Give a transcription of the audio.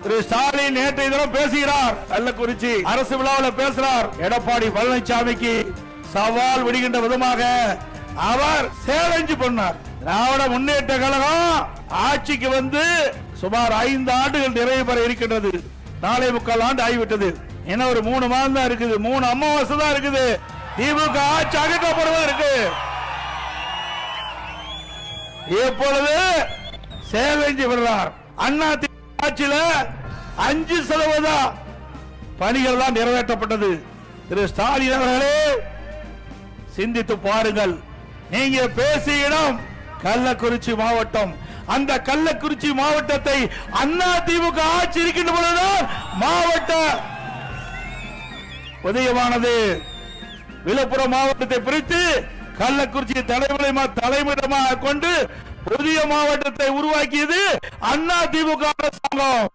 திரு ஸ்டாலின் நேற்றைய தினம் பேசுகிறார். கள்ளக்குறிச்சி அரசு விழாவில் பேசுறார். எடப்பாடி பழனிசாமிக்கு சவால் விடுகின்ற விதமாக அவர் சேலஞ்சு பண்ணார். திராவிட முன்னேற்ற கழகம் ஆட்சிக்கு வந்து சுமார் 5 ஆண்டுகள் நிறைவு பெற இருக்கின்றது. 4.25 ஆண்டு ஆகிவிட்டது. என்ன ஒரு 3 மாதம் தான் இருக்குது. 3 அமாவாசை தான் இருக்குது. திமுக ஆட்சி அகற்றப்படுவதற்கு இப்பொழுது சேலஞ்சு விடுறார். அண்ணா ஆட்சியில 5% பணிகள் தான் நிறைவேற்றப்பட்டது. திரு ஸ்டாலின் அவர்களே சிந்தித்து பாருங்கள். நீங்க பேசிய இடம் கள்ளக்குறிச்சி மாவட்டம். அந்த கள்ளக்குறிச்சி மாவட்டத்தை அண்ணா திமுக ஆட்சி இருக்கின்ற பொழுதுதான் மாவட்ட உதயமானது. விழுப்புரம் மாவட்டத்தை பிரித்து கள்ளக்குறிச்சி தலைமையிடமாக கொண்டு புதிய மாவட்டத்தை உருவாக்கியது அண்ணா திமுக அரசாங்கம்.